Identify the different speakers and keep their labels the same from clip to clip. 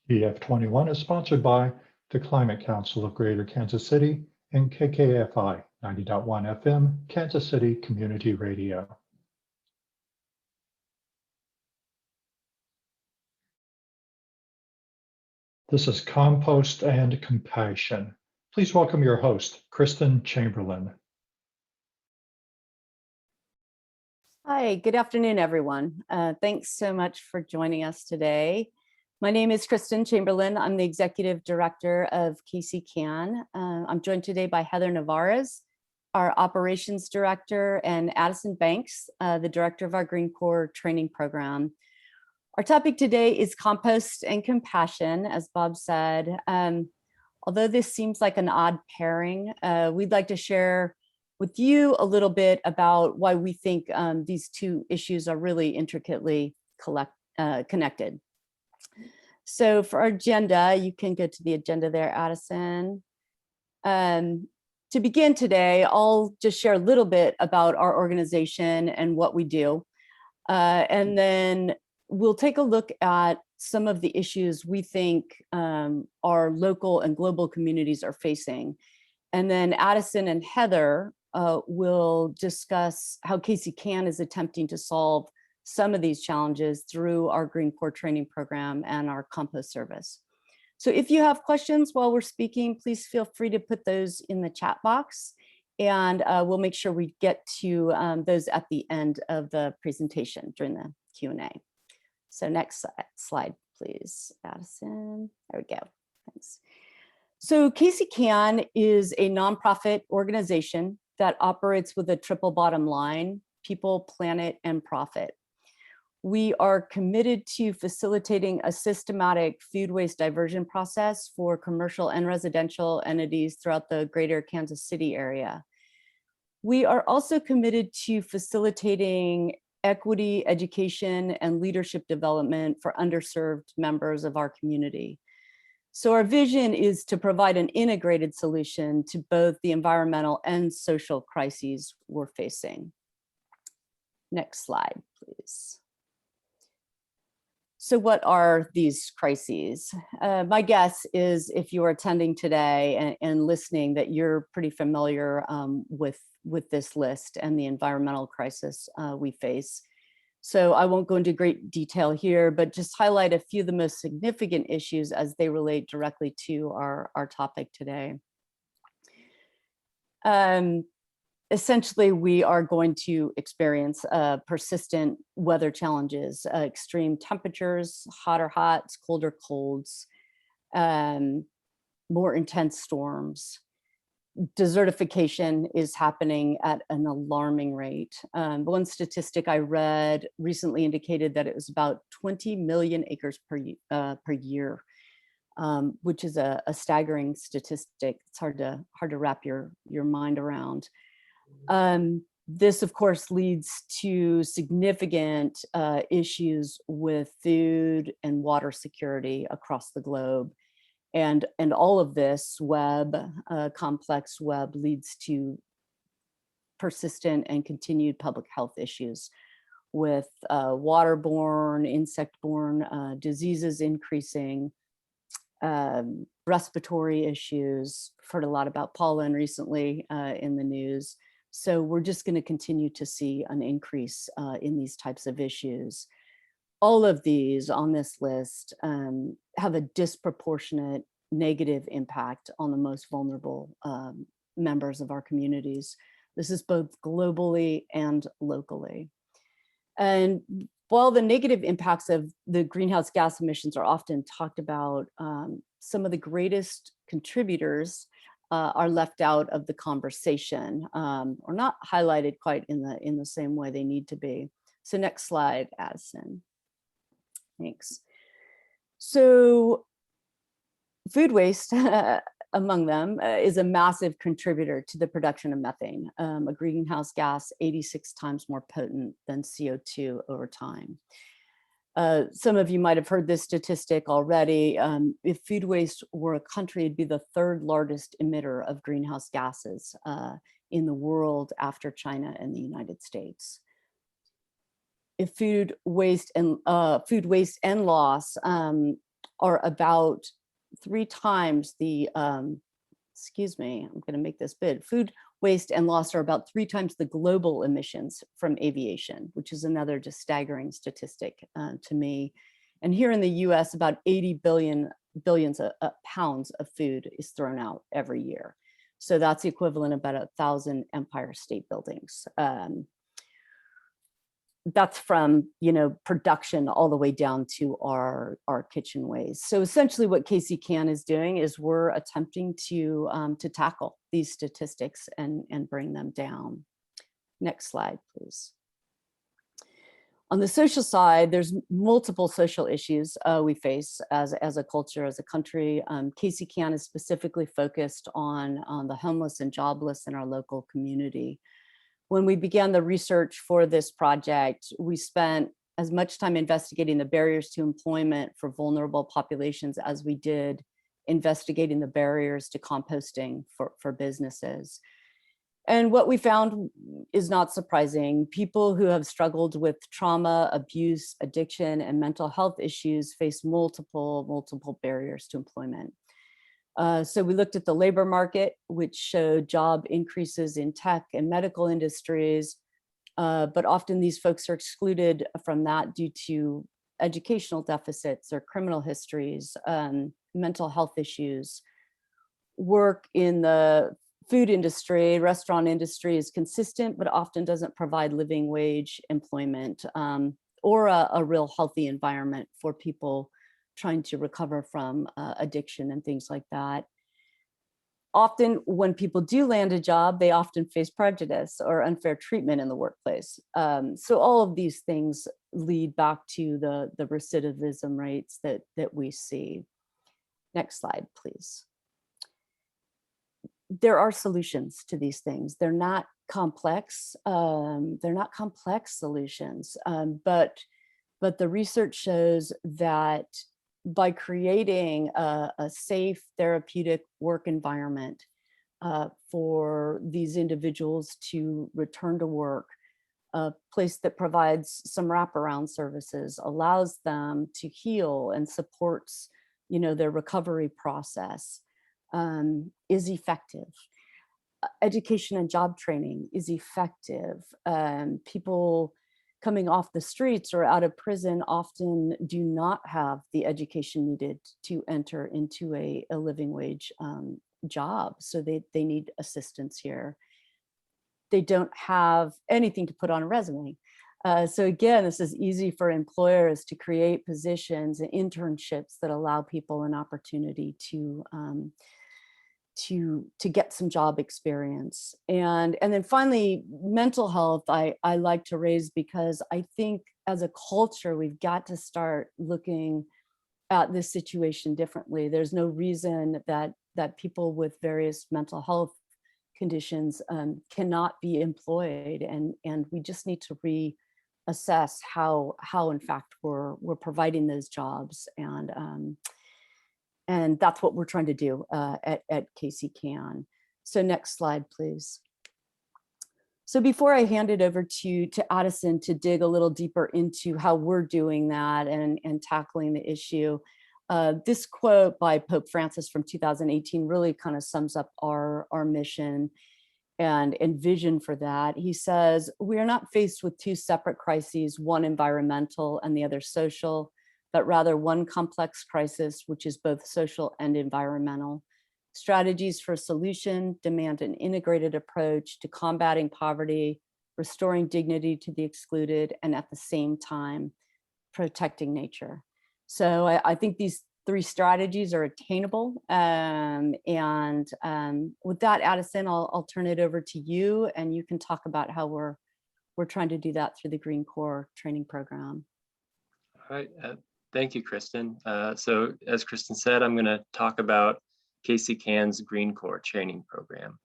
Speaker 1: EF21 is sponsored by the Climate Council of Greater Kansas City and KKFI 90.1 FM, Kansas City Community Radio. This is Compost and Compassion. Please welcome your host, Kristen Chamberlain.
Speaker 2: Hi, good afternoon, everyone. Thanks so much for joining us today. My name is Kristen Chamberlain. I'm the Executive Director of KC CAN. I'm joined today by Heather Navarez, our Operations Director, and Addison Banks, the Director of our Green Corps Training Program. Our topic today is compost and compassion, as Bob said. Although this seems like an odd pairing, we'd like to share with you a little bit about why we think these two issues are really intricately connected. So for our agenda, you can go to the agenda there, Addison. To begin today, I'll just share a little bit about our organization and what we do. And then we'll take a look at some of the issues we think our local and global communities are facing. And then Addison and Heather will discuss how KC CAN is attempting to solve some of these challenges through our Green Corps training program and our compost service. So if you have questions while we're speaking, please feel free to put those in the chat box, and we'll make sure we get to those at the end of the presentation during the Q&A. So next slide, please, Addison. There we go, thanks. So KC CAN is a nonprofit organization that operates with a triple bottom line: people, planet, and profit. We are committed to facilitating a systematic food waste diversion process for commercial and residential entities throughout the greater Kansas City area. We are also committed to facilitating equity, education, and leadership development for underserved members of our community. So our vision is to provide an integrated solution to both the environmental and social crises we're facing. Next slide, please. So what are these crises? My guess is if you are attending today and listening that you're pretty familiar with this list and the environmental crisis we face. So I won't go into great detail here, but just highlight a few of the most significant issues as they relate directly to our topic today. Essentially, we are going to experience persistent weather challenges, extreme temperatures, hotter hots, colder colds, more intense storms. Desertification is happening at an alarming rate. One statistic I read recently indicated that it was about 20 million acres per year, which is a staggering statistic. It's hard to wrap your mind around. This, of course, leads to significant issues with food and water security across the globe. And all of this complex web leads to persistent and continued public health issues with waterborne, insect-borne diseases increasing, respiratory issues. We've heard a lot about pollen recently in the news. So we're just going to continue to see an increase in these types of issues. All of these on this list have a disproportionate negative impact on the most vulnerable members of our communities. This is both globally and locally. And while the negative impacts of the greenhouse gas emissions are often talked about, some of the greatest contributors are left out of the conversation, or not highlighted quite in the same way they need to be. So next slide, Addison. Thanks. So food waste among them is a massive contributor to the production of methane, a greenhouse gas 86 times more potent than CO2 over time. Some of you might have heard this statistic already. If food waste were a country, it'd be the third largest emitter of greenhouse gases in the world after China and the United States. If food waste and loss are about 3 times the, excuse me, I'm going to make this big. Food waste and loss are about 3 times the global emissions from aviation, which is another just staggering statistic to me. And here in the US, about 80 billions of pounds of food is thrown out every year. So that's the equivalent of about 1,000 Empire State Buildings. That's from, production all the way down to our kitchen waste. So essentially what KC Can is doing is we're attempting to tackle these statistics and bring them down. Next slide, please. On the social side, there's multiple social issues we face as a culture, as a country. KC Can is specifically focused on the homeless and jobless in our local community. When we began the research for this project, we spent as much time investigating the barriers to employment for vulnerable populations as we did investigating the barriers to composting for businesses. And what we found is not surprising. People who have struggled with trauma, abuse, addiction, and mental health issues face multiple barriers to employment. So we looked at the labor market, which showed job increases in tech and medical industries, but often these folks are excluded from that due to educational deficits or criminal histories, mental health issues. Work in the food industry, restaurant industry is consistent, but often doesn't provide living wage employment or a real healthy environment for people trying to recover from addiction and things like that. Often when people do land a job, they often face prejudice or unfair treatment in the workplace. So all of these things lead back to the recidivism rates that we see. Next slide, please. There are solutions to these things. They're not complex. They're not complex solutions, but the research shows that by creating a safe therapeutic work environment for these individuals to return to work, a place that provides some wraparound services, allows them to heal and supports, their recovery process, is effective. Education and job training is effective. People coming off the streets or out of prison often do not have the education needed to enter into a living wage job. So they need assistance here. They don't have anything to put on a resume. So again, this is easy for employers to create positions and internships that allow people an opportunity to get some job experience. And then finally, mental health, I like to raise because I think as a culture, we've got to start looking at this situation differently. There's no reason that people with various mental health conditions cannot be employed. And we just need to reassess how in fact we're providing those jobs. And that's what we're trying to do at KC Can. So next slide, please. So before I hand it over to Addison to dig a little deeper into how we're doing that and tackling the issue, this quote by Pope Francis from 2018 really kind of sums up our mission and vision for that. He says, "We are not faced with 2 separate crises, one environmental and the other social, but rather one complex crisis, which is both social and environmental. Strategies for solution demand an integrated approach to combating poverty, restoring dignity to the excluded, and at the same time, protecting nature." So I think these 3 strategies are attainable. And with that, Addison, I'll turn it over to you, and you can talk about how we're trying to do that through the Green Corps training program.
Speaker 3: All right. Thank you, Kristen. So as Kristen said, I'm going to talk about KC Can's Green Corps training program.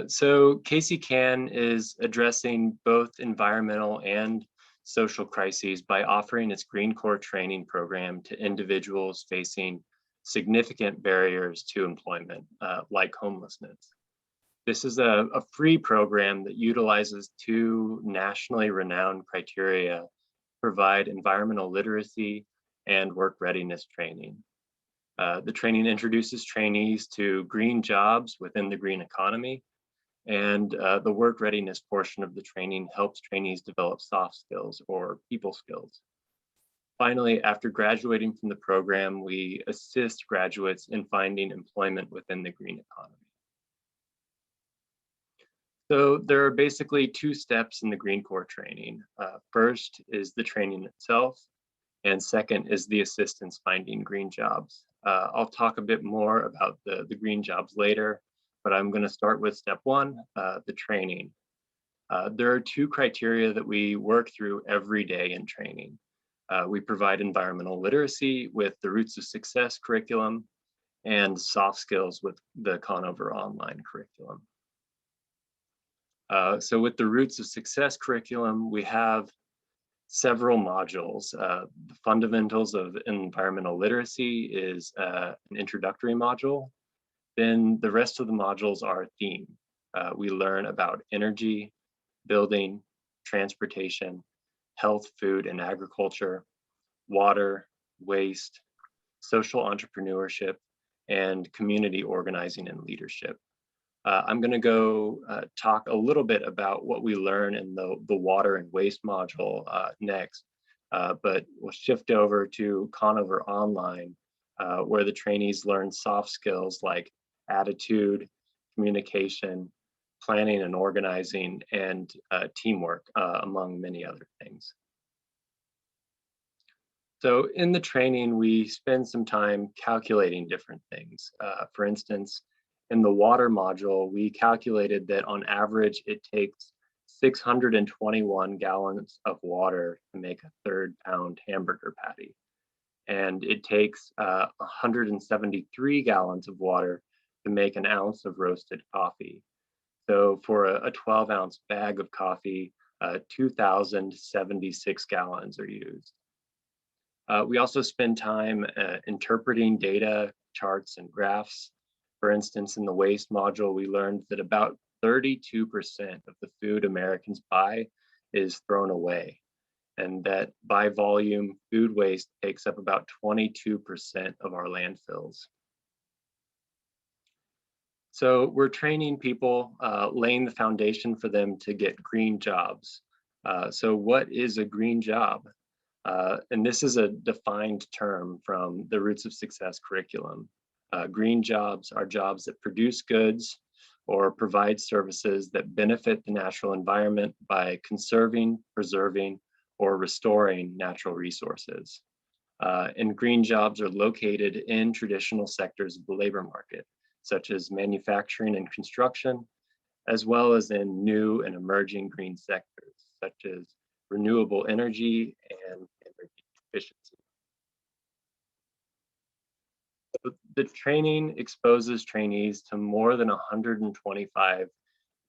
Speaker 3: So KC Can is addressing both environmental and social crises by offering its Green Corps training program to individuals facing significant barriers to employment, like homelessness. This is a free program that utilizes 2 nationally renowned criteria: provide environmental literacy and work readiness training. The training introduces trainees to green jobs within the green economy, and the work readiness portion of the training helps trainees develop soft skills or people skills. Finally, after graduating from the program, we assist graduates in finding employment within the green economy. So there are basically two steps in the Green Corps training. First is the training itself, and second is the assistance finding green jobs. I'll talk a bit more about the green jobs later, but I'm going to start with step one, the training. There are two criteria that we work through every day in training. We provide environmental literacy with the Roots of Success curriculum and soft skills with the Conover online curriculum. So with the Roots of Success curriculum, we have several modules. The fundamentals of environmental literacy is an introductory module. Then the rest of the modules are themed. We learn about energy, building, transportation, health, food, and agriculture, water, waste, social entrepreneurship, and community organizing and leadership. I'm going to go talk a little bit about what we learn in the water and waste module next, but we'll shift over to Conover Online, where the trainees learn soft skills like attitude, communication, planning and organizing, and teamwork, among many other things. So in the training, we spend some time calculating different things. For instance, in the water module, we calculated that on average, it takes 621 gallons of water to make a 1/3-pound hamburger patty. And it takes 173 gallons of water to make an ounce of roasted coffee. So for a 12-ounce bag of coffee, 2,076 gallons are used. We also spend time interpreting data, charts, and graphs. For instance, in the waste module, we learned that about 32% of the food Americans buy is thrown away, and that by volume, food waste takes up about 22% of our landfills. So we're training people, laying the foundation for them to get green jobs. So what is a green job? And this is a defined term from the Roots of Success curriculum. Green jobs are jobs that produce goods or provide services that benefit the natural environment by conserving, preserving, or restoring natural resources. And green jobs are located in traditional sectors of the labor market, such as manufacturing and construction, as well as in new and emerging green sectors, such as renewable energy and energy efficiency. The training exposes trainees to more than 125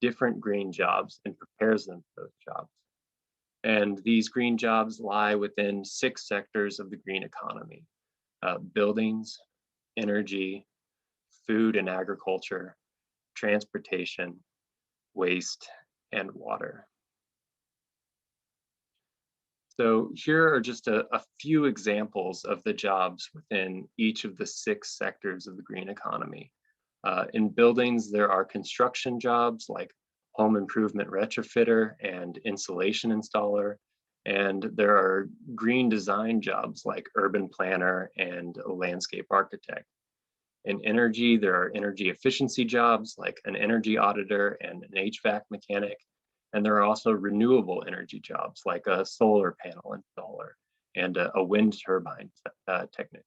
Speaker 3: different green jobs and prepares them for those jobs. And these green jobs lie within 6 sectors of the green economy: buildings, energy, food and agriculture, transportation, waste, and water. So here are just a few examples of the jobs within each of the 6 sectors of the green economy. In buildings, there are construction jobs like home improvement retrofitter and insulation installer, and there are green design jobs like urban planner and a landscape architect. In energy, there are energy efficiency jobs like an energy auditor and an HVAC mechanic. And there are also renewable energy jobs like a solar panel installer and a wind turbine technician.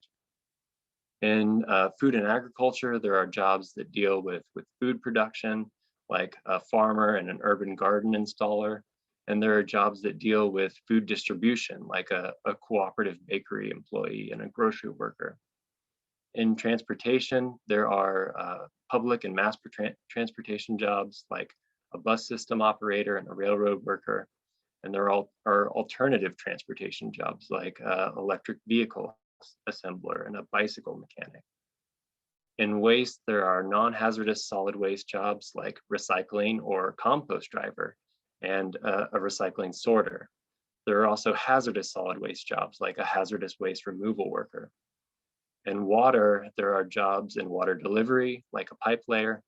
Speaker 3: In food and agriculture, there are jobs that deal with food production, like a farmer and an urban garden installer. And there are jobs that deal with food distribution, like a cooperative bakery employee and a grocery worker. In transportation, there are public and mass transportation jobs like a bus system operator and a railroad worker. And there are alternative transportation jobs like electric vehicle assembler and a bicycle mechanic. In waste, there are non-hazardous solid waste jobs like recycling or compost driver and a recycling sorter. There are also hazardous solid waste jobs like a hazardous waste removal worker. In water, there are jobs in water delivery like a pipe layer,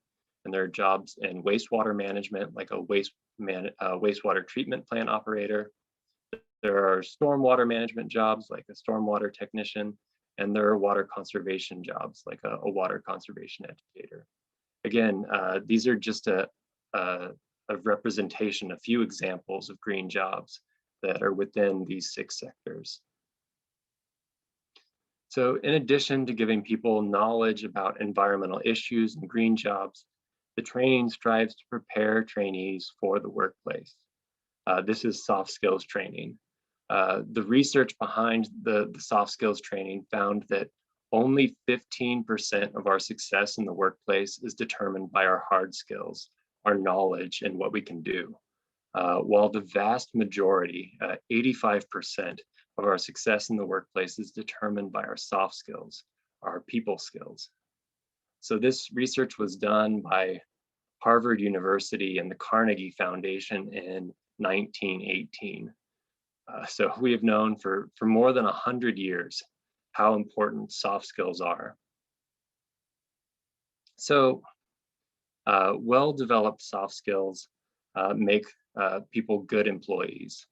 Speaker 3: and there are jobs in wastewater management like a wastewater treatment plant operator. There are stormwater management jobs like a stormwater technician, and there are water conservation jobs like a water conservation educator. Again, these are just a representation, a few examples of green jobs that are within these 6 sectors. So in addition to giving people knowledge about environmental issues and green jobs, the training strives to prepare trainees for the workplace. This is soft skills training. The research behind the soft skills training found that only 15% of our success in the workplace is determined by our hard skills, our knowledge, and what we can do. While the vast majority, 85% of our success in the workplace is determined by our soft skills, our people skills. So this research was done by Harvard University and the Carnegie Foundation in 1918. So we have known for more than 100 years how important soft skills are. So well-developed soft skills make people good employees,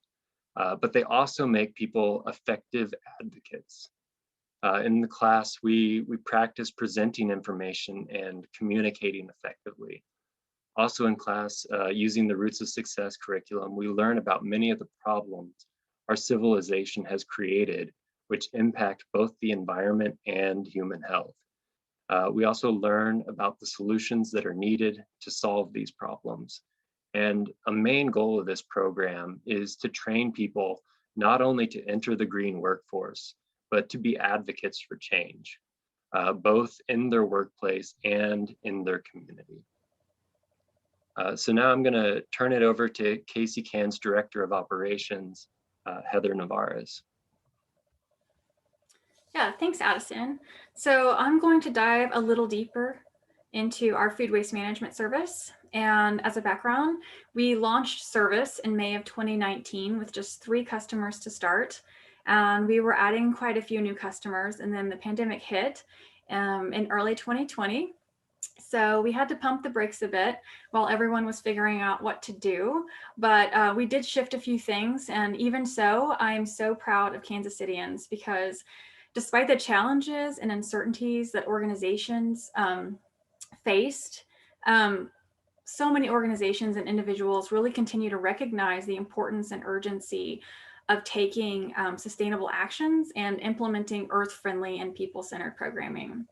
Speaker 3: but they also make people effective advocates. In the class, we practice presenting information and communicating effectively. Also in class, using the Roots of Success curriculum, we learn about many of the problems our civilization has created, which impact both the environment and human health. We also learn about the solutions that are needed to solve these problems. And a main goal of this program is to train people not only to enter the green workforce, but to be advocates for change, both in their workplace and in their community. So now I'm gonna turn it over to KC-CAN's Director of Operations, Heather Navarez.
Speaker 4: Yeah, thanks, Addison. So I'm going to dive a little deeper into our food waste management service. And as a background, we launched service in May of 2019 with just 3 customers to start. And we were adding quite a few new customers, and then the pandemic hit in early 2020. So we had to pump the brakes a bit while everyone was figuring out what to do, but we did shift a few things. And even so, I'm so proud of Kansas Cityans because despite the challenges and uncertainties that organizations faced, so many organizations and individuals really continue to recognize the importance and urgency of taking sustainable actions and implementing earth-friendly and people-centered programming.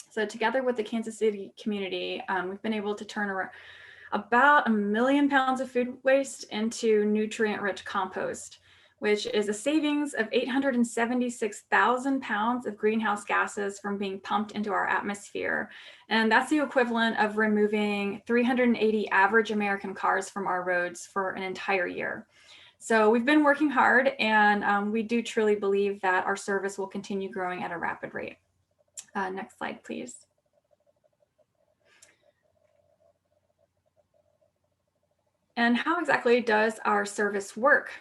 Speaker 4: So together with the Kansas City community, we've been able to turn around about 1 million pounds of food waste into nutrient-rich compost, which is a savings of 876,000 pounds of greenhouse gases from being pumped into our atmosphere. And that's the equivalent of removing 380 average American cars from our roads for an entire year. So we've been working hard, and we do truly believe that our service will continue growing at a rapid rate. Next slide, please. And how exactly does our service work?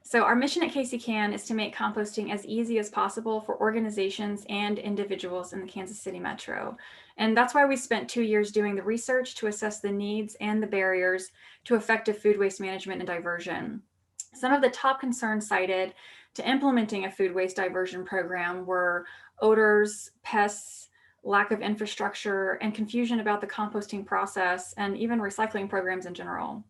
Speaker 4: So our mission at KC-CAN is to make composting as easy as possible for organizations and individuals in the Kansas City metro. And that's why we spent 2 years doing the research to assess the needs and the barriers to effective food waste management and diversion. Some of the top concerns cited to implementing a food waste diversion program were odors, pests, lack of infrastructure, and confusion about the composting process and even recycling programs in general.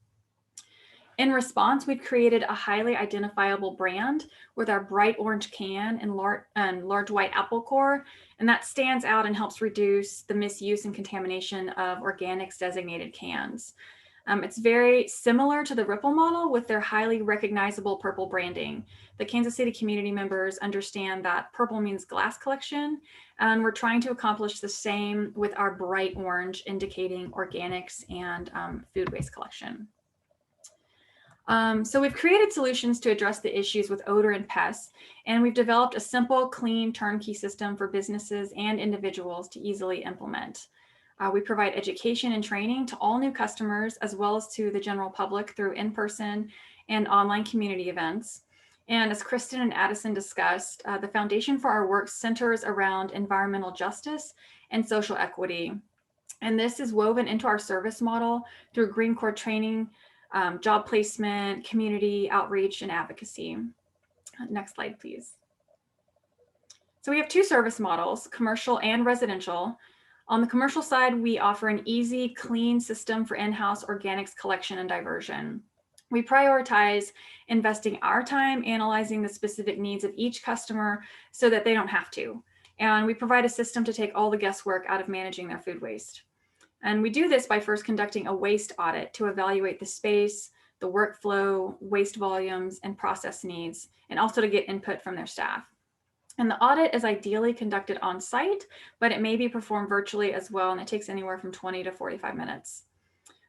Speaker 4: In response, we've created a highly identifiable brand with our bright orange can and large white apple core, and that stands out and helps reduce the misuse and contamination of organics designated cans. It's very similar to the Ripple model with their highly recognizable purple branding. The Kansas City community members understand that purple means glass collection, and we're trying to accomplish the same with our bright orange indicating organics and food waste collection. So we've created solutions to address the issues with odor and pests, and we've developed a simple, clean turnkey system for businesses and individuals to easily implement. We provide education and training to all new customers, as well as to the general public through in-person and online community events. And as Kristen and Addison discussed, the foundation for our work centers around environmental justice and social equity. And this is woven into our service model through Green Corps training, job placement, community outreach, and advocacy. Next slide, please. So we have two service models, commercial and residential. On the commercial side, we offer an easy, clean system for in-house organics collection and diversion. We prioritize investing our time analyzing the specific needs of each customer so that they don't have to. And we provide a system to take all the guesswork out of managing their food waste. And we do this by first conducting a waste audit to evaluate the space, the workflow, waste volumes, and process needs, and also to get input from their staff. And the audit is ideally conducted on site, but it may be performed virtually as well, and it takes anywhere from 20 to 45 minutes.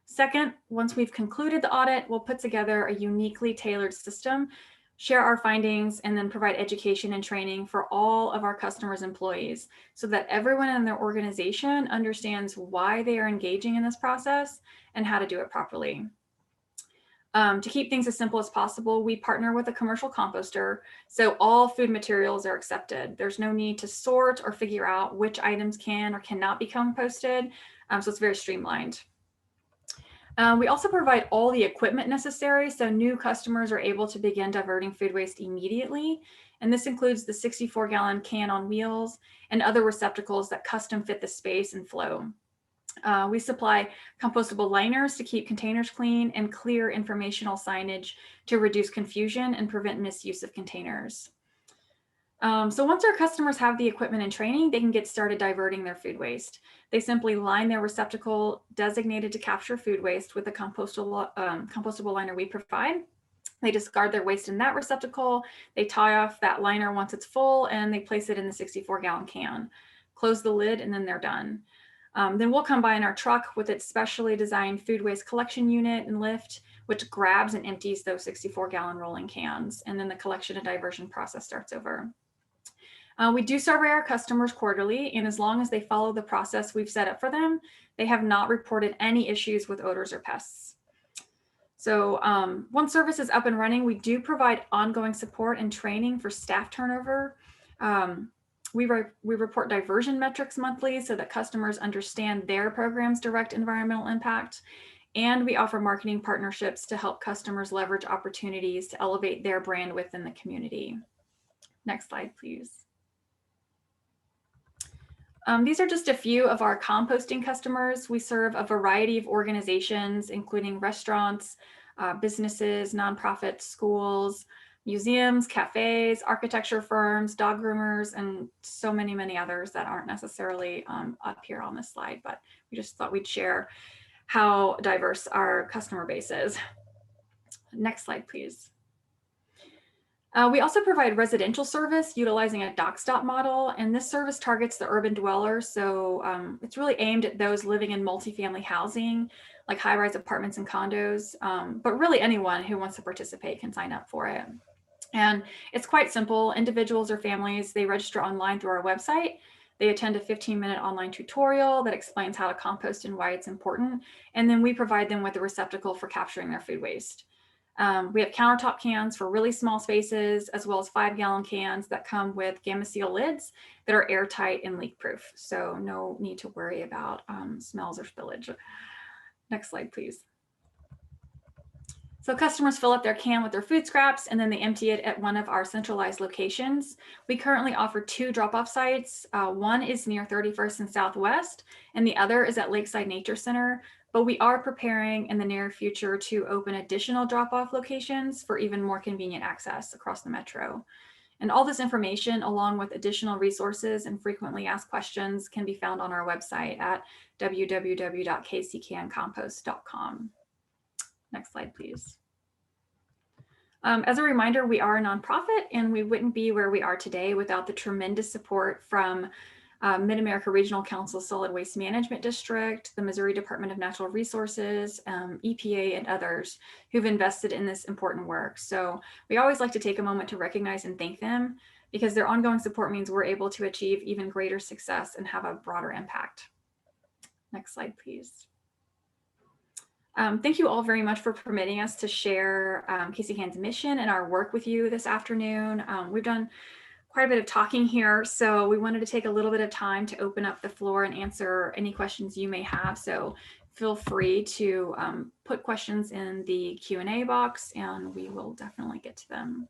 Speaker 4: Second, once we've concluded the audit, we'll put together a uniquely tailored system, share our findings, and then provide education and training for all of our customers' employees so that everyone in their organization understands why they are engaging in this process and how to do it properly. To keep things as simple as possible, we partner with a commercial composter, so all food materials are accepted. There's no need to sort or figure out which items can or cannot be composted, so it's very streamlined. We also provide all the equipment necessary, so new customers are able to begin diverting food waste immediately. And this includes the 64-gallon can on wheels and other receptacles that custom fit the space and flow. We supply compostable liners to keep containers clean and clear informational signage to reduce confusion and prevent misuse of containers. So once our customers have the equipment and training, they can get started diverting their food waste. They simply line their receptacle designated to capture food waste with the compostable liner we provide. They discard their waste in that receptacle. They tie off that liner once it's full, and they place it in the 64-gallon can. Close the lid, and then they're done. Then we'll come by in our truck with its specially designed food waste collection unit and lift, which grabs and empties those 64-gallon rolling cans. And then the collection and diversion process starts over. We do survey our customers quarterly, and as long as they follow the process we've set up for them, they have not reported any issues with odors or pests. So once service is up and running, we do provide ongoing support and training for staff turnover. We report diversion metrics monthly so that customers understand their program's direct environmental impact. And we offer marketing partnerships to help customers leverage opportunities to elevate their brand within the community. Next slide, please. These are just a few of our composting customers. We serve a variety of organizations, including restaurants, businesses, nonprofits, schools, museums, cafes, architecture firms, dog groomers, and so many, many others that aren't necessarily up here on this slide, but we just thought we'd share how diverse our customer base is. Next slide, please. We also provide residential service utilizing a dock stop model, and this service targets the urban dweller. So it's really aimed at those living in multifamily housing, like high-rise apartments and condos, but really anyone who wants to participate can sign up for it. And it's quite simple. Individuals or families, they register online through our website. They attend a 15-minute online tutorial that explains how to compost and why it's important. And then we provide them with a receptacle for capturing their food waste. We have countertop cans for really small spaces, as well as 5-gallon cans that come with Gamma Seal lids that are airtight and leak proof. So no need to worry about smells or spillage. Next slide, please. So customers fill up their can with their food scraps, and then they empty it at one of our centralized locations. We currently offer 2 drop-off sites. One is near 31st and Southwest, and the other is at Lakeside Nature Center. But we are preparing in the near future to open additional drop-off locations for even more convenient access across the metro. And all this information, along with additional resources and frequently asked questions, can be found on our website at www.kccancompost.com. Next slide, please. As a reminder, we are a nonprofit, and we wouldn't be where we are today without the tremendous support from Mid-America Regional Council Solid Waste Management District, the Missouri Department of Natural Resources, EPA, and others who've invested in this important work. So we always like to take a moment to recognize and thank them, because their ongoing support means we're able to achieve even greater success and have a broader impact. Next slide, please. Thank you all very much for permitting us to share KC Can's mission and our work with you this afternoon. We've done quite a bit of talking here, so we wanted to take a little bit of time to open up the floor and answer any questions you may have. So feel free to put questions in the Q&A box and we will definitely get to them.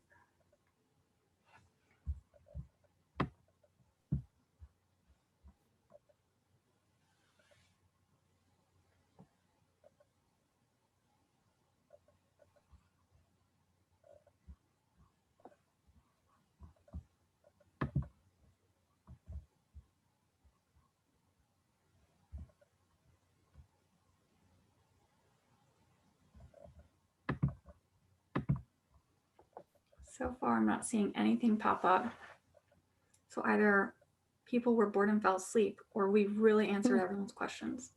Speaker 4: So far, I'm not seeing anything pop up. So either people were bored and fell asleep or we really answered everyone's questions.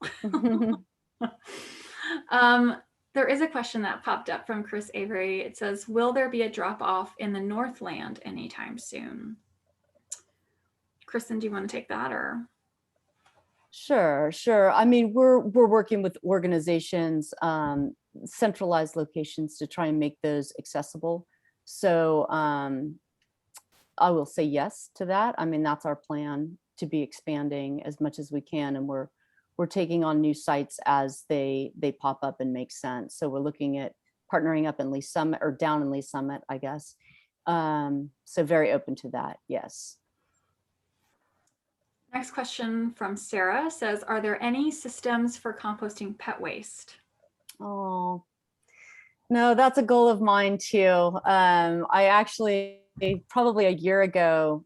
Speaker 4: There is a question that popped up from Chris Avery. It says, will there be a drop off in the Northland anytime soon? Kristen, do you want to take that or?
Speaker 2: Sure. I mean, we're working with organizations, centralized locations to try and make those accessible. So I will say yes to that. I mean, that's our plan, to be expanding as much as we can, and we're taking on new sites as they pop up and make sense. So we're looking at partnering up in Lee Summit, or down in Lee Summit, I guess. So very open to that, yes.
Speaker 4: Next question from Sarah says, are there any systems for composting pet waste?
Speaker 2: Oh, no, that's a goal of mine too. I actually, probably a year ago,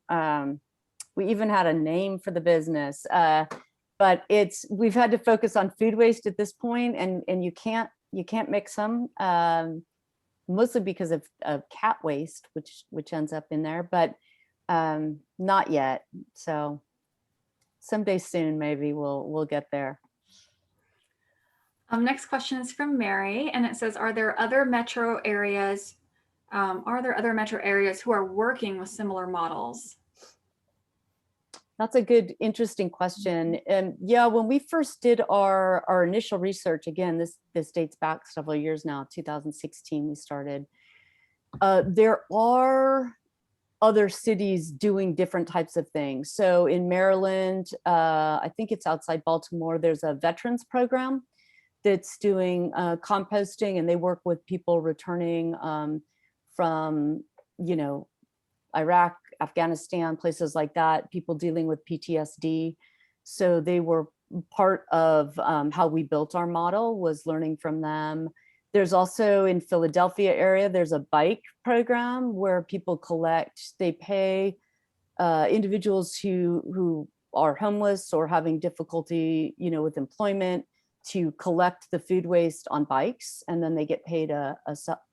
Speaker 2: we even had a name for the business, but we've had to focus on food waste at this point, and you can't mix them, mostly because of cat waste, which ends up in there, but not yet. So someday soon, maybe we'll get there.
Speaker 4: Next question is from Mary, and it says, are there other metro areas who are working with similar models?
Speaker 2: That's a good, interesting question. And yeah, when we first did our initial research, again, this dates back several years now, 2016 we started. There are other cities doing different types of things. So in Maryland, I think it's outside Baltimore, there's a veterans program that's doing composting, and they work with people returning from, Iraq, Afghanistan, places like that, people dealing with PTSD. So they were part of how we built our model, was learning from them. There's also in Philadelphia area, there's a bike program where people collect, they pay individuals who are homeless or having difficulty, with employment, to collect the food waste on bikes, and then they get paid a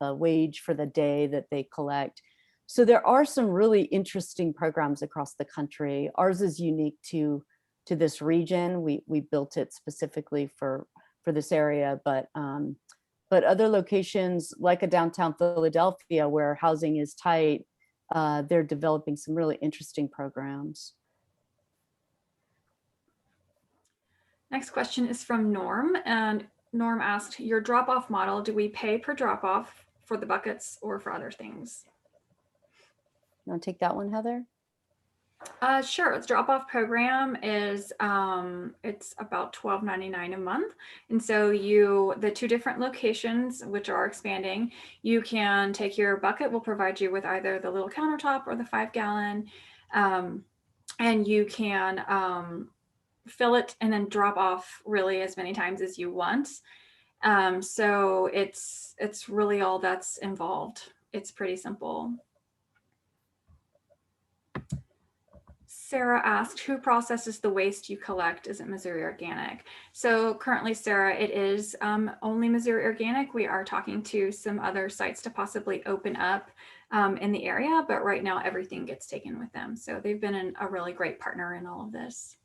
Speaker 2: wage for the day that they collect. So there are some really interesting programs across the country. Ours is unique to this region. We built it specifically for this area, but other locations like a downtown Philadelphia where housing is tight, they're developing some really interesting programs.
Speaker 4: Next question is from Norm, and Norm asked, your drop-off model, do we pay per drop-off for the buckets or for other things?
Speaker 2: You want to take that one, Heather?
Speaker 4: Sure. The drop-off program is it's about $12.99 a month, and so the two different locations which are expanding, you can take your bucket. We'll provide you with either the little countertop or the 5-gallon, and you can fill it and then drop off really as many times as you want. So it's really all that's involved. It's pretty simple. Sarah asked, who processes the waste you collect? Is it Missouri Organic? So currently, Sarah, it is only Missouri Organic. We are talking to some other sites to possibly open up in the area, but right now everything gets taken with them. So they've been a really great partner in all of this.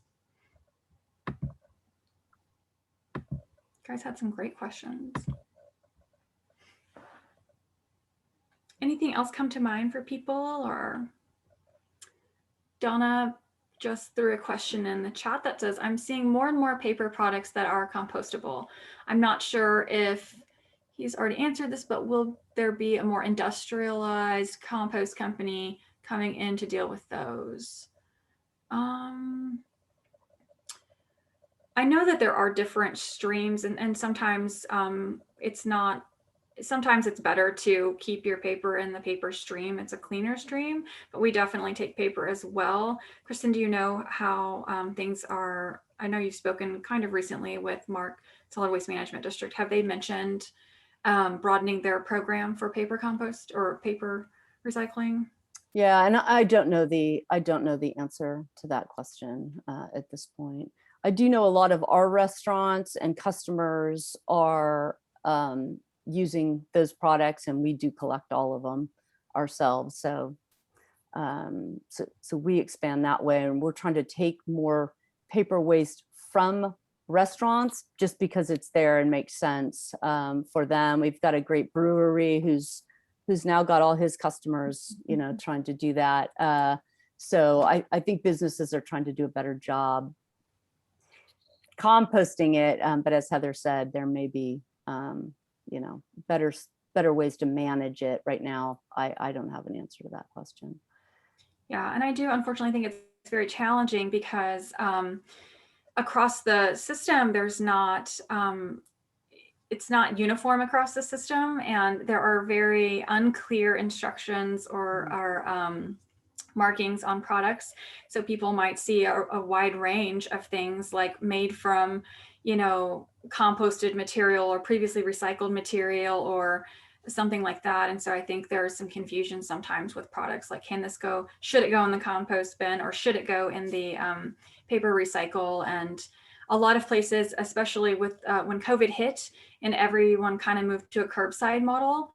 Speaker 4: You guys had some great questions. Anything else come to mind for people? Or Donna, just threw a question in the chat that says, I'm seeing more and more paper products that are compostable. I'm not sure if he's already answered this, but will there be a more industrialized compost company coming in to deal with those? I know that there are different streams, and sometimes sometimes it's better to keep your paper in the paper stream. It's a cleaner stream, but we definitely take paper as well. Kristen, do you know how things are? I know you've spoken kind of recently with Mark, Solid Waste Management District. Have they mentioned broadening their program for paper compost or paper recycling?
Speaker 2: Yeah, and I don't know the answer to that question at this point. I do know a lot of our restaurants and customers are using those products, and we do collect all of them ourselves. So, so we expand that way, and we're trying to take more paper waste from restaurants just because it's there and makes sense for them. We've got a great brewery who's now got all his customers, you know, trying to do that. So I think businesses are trying to do a better job composting it, but as Heather said, there may be, you know, better ways to manage it. Right now, I don't have an answer to that question.
Speaker 4: Yeah, and I do unfortunately think it's very challenging because across the system, there's not, it's not uniform across the system, and there are very unclear instructions or markings on products. So people might see a wide range of things like made from, you know, composted material or previously recycled material or something like that. And so I think there's some confusion sometimes with products like, can this go, should it go in the compost bin or should it go in the paper recycle? And a lot of places, especially with when COVID hit and everyone kind of moved to a curbside model,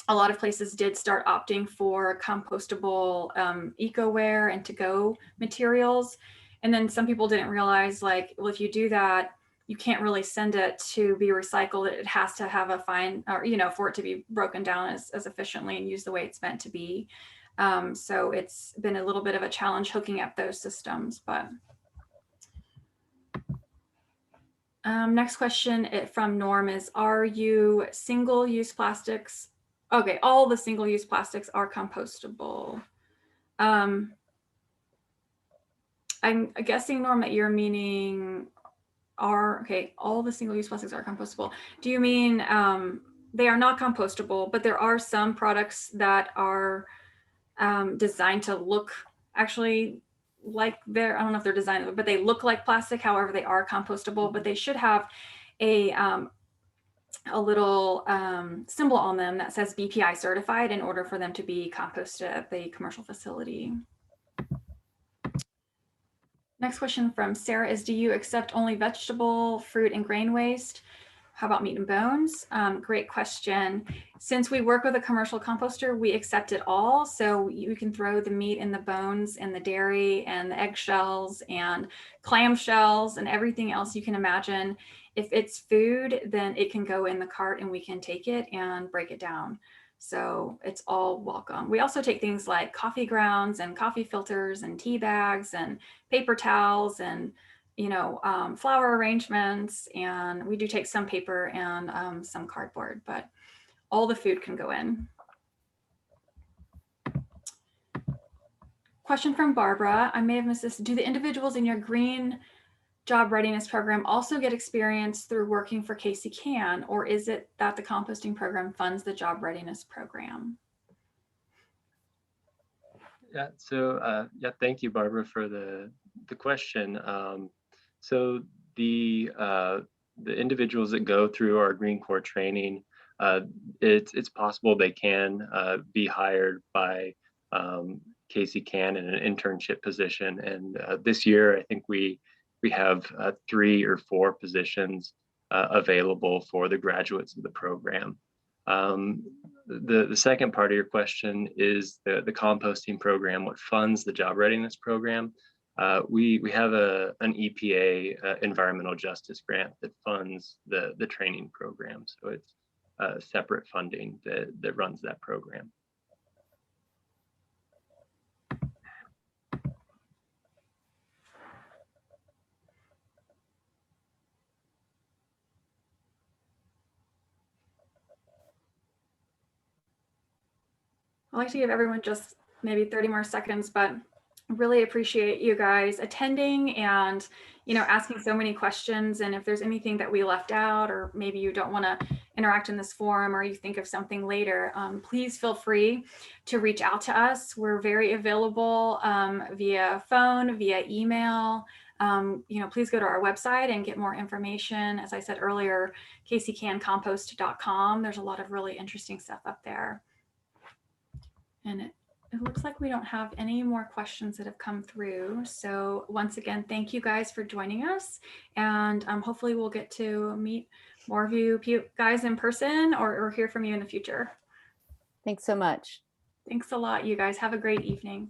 Speaker 4: a lot of places did start opting for compostable eco-ware and to-go materials. And then some people didn't realize, like, well, if you do that, you can't really send it to be recycled. It has to have a fine, or, you know, for it to be broken down as efficiently and used the way it's meant to be. So it's been a little bit of a challenge hooking up those systems, but. Next question from Norm is, are you single-use plastics? Okay, all the single-use plastics are compostable. I'm guessing, Norm, that you're meaning okay, all the single-use plastics are compostable. Do you mean they are not compostable, but there are some products that are designed to look actually like I don't know if they're designed, but they look like plastic. However, they are compostable, but they should have a little symbol on them that says BPI certified in order for them to be composted at the commercial facility. Next question from Sarah is, do you accept only vegetable, fruit, and grain waste? How about meat and bones? Great question. Since we work with a commercial composter, we accept it all. So you can throw the meat and the bones and the dairy and the eggshells and clam shells and everything else you can imagine. If it's food, then it can go in the cart and we can take it and break it down. So it's all welcome. We also take things like coffee grounds and coffee filters and tea bags and paper towels and, you know, flower arrangements, and we do take some paper and some cardboard, but all the food can go in. Question from Barbara, I may have missed this. Do the individuals in your green job readiness program also get experience through working for KC Can, or is it that the composting program funds the job readiness program?
Speaker 3: Yeah, so yeah, thank you, Barbara, for the question. So the individuals that go through our Green Core training, it's possible they can be hired by KC Can in an internship position. And this year, I think we have 3 or 4 positions available for the graduates of the program. The second part of your question is the composting program, what funds the job readiness program. We have an EPA environmental justice grant that funds the training program. So it's separate funding that runs that program.
Speaker 4: I'd like to give everyone just maybe 30 more seconds, but really appreciate you guys attending and, asking so many questions. And if there's anything that we left out, or maybe you don't want to interact in this forum, or you think of something later, please feel free to reach out to us. We're very available via phone, via email. Please go to our website and get more information. As I said earlier, kccancompost.com. There's a lot of really interesting stuff up there. And it looks like we don't have any more questions that have come through. So once again, thank you guys for joining us. And hopefully we'll get to meet more of you guys in person, or hear from you in the future.
Speaker 2: Thanks so much.
Speaker 4: Thanks a lot, you guys. Have a great evening.